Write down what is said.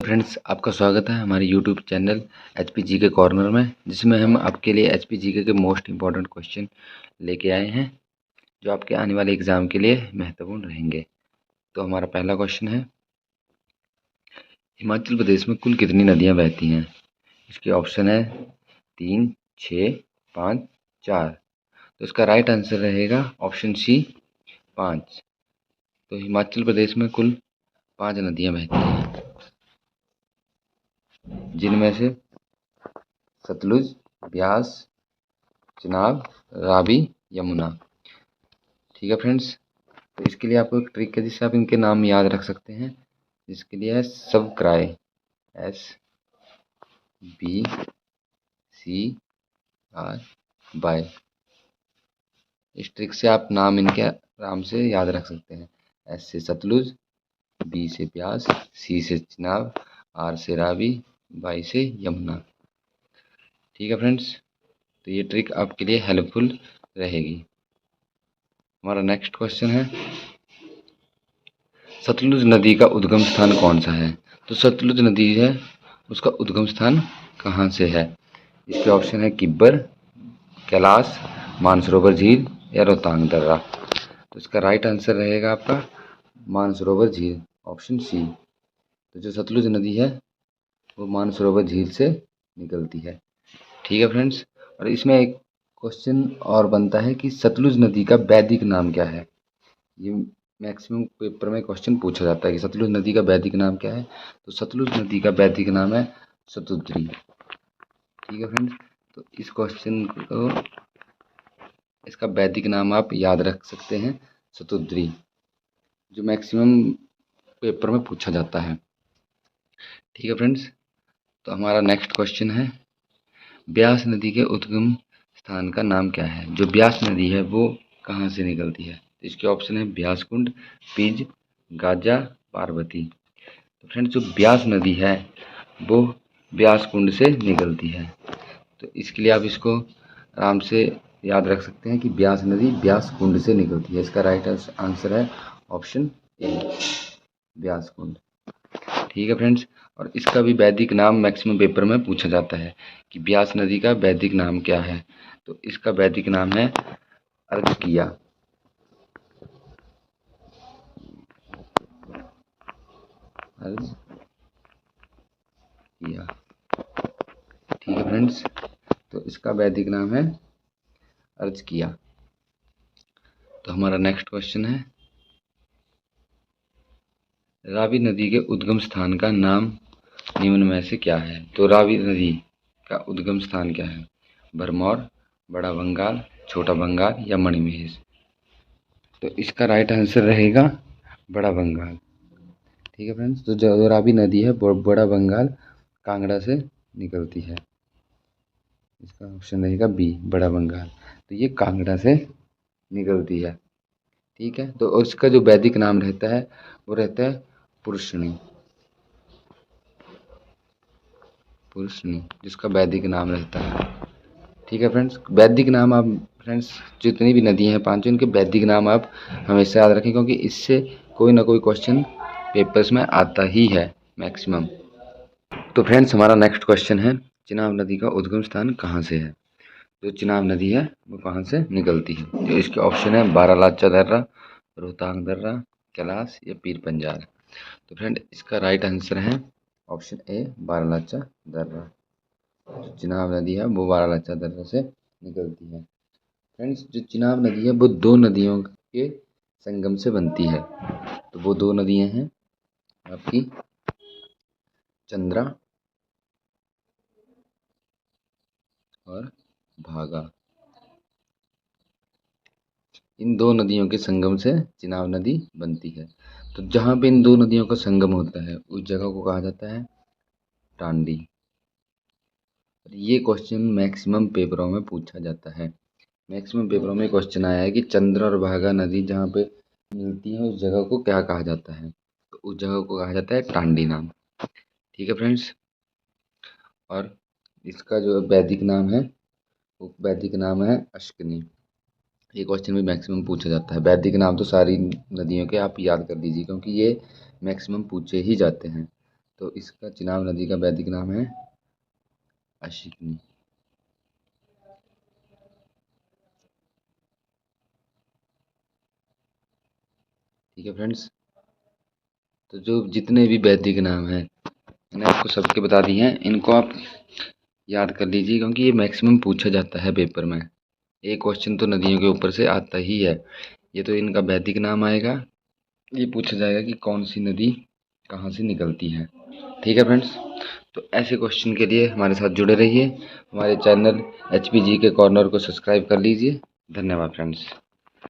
Friends, आपका स्वागत है हमारे YouTube channel HP GK corner में, जिसमें हम आपके लिए एचपी जीके के मोस्ट इम्पॉर्टेंट क्वेश्चन लेके आए हैं जो आपके आने वाले एग्ज़ाम के लिए महत्वपूर्ण रहेंगे। तो हमारा पहला क्वेश्चन है, हिमाचल प्रदेश में कुल कितनी नदियां बहती हैं? इसके ऑप्शन है 3, 6, 5, 4। तो इसका राइट आंसर रहेगा ऑप्शन सी 5। तो हिमाचल प्रदेश में कुल 5 नदियां बहती हैं, जिनमें से सतलुज, ब्यास, चिनाब, रावी, यमुना। ठीक है फ्रेंड्स, तो इसके लिए आपको एक ट्रिक है जिससे आप इनके नाम याद रख सकते हैं, जिसके लिए है सबक्राई, SBCRY। इस ट्रिक से आप नाम इनके आराम से याद रख सकते हैं। S से सतलुज, B से ब्यास, C से चिनाब, R से रावी, Y से यमुना। ठीक है फ्रेंड्स, तो ये ट्रिक आपके लिए हेल्पफुल रहेगी। हमारा नेक्स्ट क्वेश्चन है, सतलुज नदी का उद्गम स्थान कौन सा है? तो सतलुज नदी है, उसका उद्गम स्थान कहाँ से है? इसके ऑप्शन है किब्बर, कैलाश, मानसरोवर झील या रोहतांग दर्रा। तो इसका राइट आंसर रहेगा आपका मानसरोवर झील, ऑप्शन सी। तो जो सतलुज नदी है वो मानसरोवर झील से निकलती है। ठीक है फ्रेंड्स, और इसमें एक क्वेश्चन और बनता है कि सतलुज नदी का वैदिक नाम क्या है? ये मैक्सिमम पेपर में क्वेश्चन पूछा जाता है कि सतलुज नदी का वैदिक नाम क्या है? तो सतलुज नदी का वैदिक नाम है शतुद्री। ठीक है फ्रेंड्स, तो इस क्वेश्चन को, इसका वैदिक नाम आप याद रख सकते हैं, शतुद्री, जो मैक्सिमम पेपर में पूछा जाता है। ठीक है फ्रेंड्स, तो हमारा नेक्स्ट क्वेश्चन है, ब्यास नदी के उद्गम स्थान का नाम क्या है? जो ब्यास नदी है वो कहाँ से निकलती है? तो इसके ऑप्शन है ब्यास कुंड, पिज, गाजा, पार्वती। तो फ्रेंड्स, जो ब्यास नदी है वो ब्यास कुंड से निकलती है। तो इसके लिए आप इसको आराम से याद रख सकते हैं कि ब्यास नदी ब्यास कुंड से निकलती है। इसका राइट आंसर है ऑप्शन ए, ब्यास कुंड। ठीक है फ्रेंड्स, और इसका भी वैदिक नाम मैक्सिमम पेपर में पूछा जाता है कि ब्यास नदी का वैदिक नाम क्या है? तो इसका वैदिक नाम है अर्घकिया। अर्घकिया। ठीक है फ्रेंड्स, तो इसका वैदिक नाम है अर्घकिया। तो हमारा नेक्स्ट क्वेश्चन है, रावी नदी के उद्गम स्थान का नाम निम्न में से क्या है? तो रावी नदी का उद्गम स्थान क्या है? भरमौर, बड़ा बंगाल, छोटा बंगाल या मणिमहेश। तो इसका राइट आंसर रहेगा बड़ा बंगाल। ठीक है फ्रेंड्स, तो जो रावी नदी है बड़ा बंगाल कांगड़ा से निकलती है। इसका ऑप्शन रहेगा बी, बड़ा बंगाल। तो ये कांगड़ा से निकलती है। ठीक है, तो उसका जो वैदिक नाम रहता है वो रहता है पुरुषनी, पुरुषनी, जिसका वैदिक नाम रहता है। ठीक है फ्रेंड्स, वैदिक नाम आप, फ्रेंड्स, जितनी भी नदियां हैं पांचों, इनके वैदिक नाम आप हमेशा याद रखें, क्योंकि इससे कोई ना कोई क्वेश्चन पेपर्स में आता ही है मैक्सिमम। तो फ्रेंड्स, हमारा नेक्स्ट क्वेश्चन है, चिनाब नदी का उद्गम स्थान कहाँ से है? जो चिनाब नदी है वो कहाँ से निकलती है? तो इसके ऑप्शन है बारालाचा दर्रा, रोहतांग दर्रा, कैलाश या पीर पंजाल। तो फ्रेंड, इसका राइट आंसर है ऑप्शन ए, बारालाचा दर्रा। जो चिनाब नदी है वो बारालाचा दर्रा से निकलती है। फ्रेंड्स, जो चिनाब नदी है वो दो नदियों के संगम से बनती है। तो वो दो नदियां हैं आपकी चंद्रा और भागा। इन दो नदियों के संगम से चिनाब नदी बनती है। तो जहाँ पे इन दो नदियों का संगम होता है उस जगह को कहा जाता है टांडी। ये क्वेश्चन मैक्सिमम पेपरों में पूछा जाता है। मैक्सिमम पेपरों में क्वेश्चन आया है कि चंद्र और भागा नदी जहाँ पे मिलती है उस जगह को क्या कहा जाता है? तो उस जगह को कहा जाता है टांडी नाम। ठीक है फ्रेंड्स, और इसका जो वैदिक नाम है वो वैदिक नाम है अश्कनी। ये क्वेश्चन भी मैक्सिमम पूछा जाता है। वैदिक नाम तो सारी नदियों के आप याद कर दीजिए, क्योंकि ये मैक्सिमम पूछे ही जाते हैं। तो इसका चिनाब नदी का वैदिक नाम है अशिकनी। ठीक है फ्रेंड्स, तो जो जितने भी वैदिक नाम हैं मैंने आपको सबके बता दिए हैं, इनको आप याद कर लीजिए क्योंकि ये मैक्सिमम पूछा जाता है पेपर में। एक क्वेश्चन तो नदियों के ऊपर से आता ही है। ये तो इनका वैदिक नाम आएगा, ये पूछा जाएगा कि कौन सी नदी कहाँ से निकलती है। ठीक है फ्रेंड्स, तो ऐसे क्वेश्चन के लिए हमारे साथ जुड़े रहिए। हमारे चैनल HPG के कॉर्नर को सब्सक्राइब कर लीजिए। धन्यवाद फ्रेंड्स।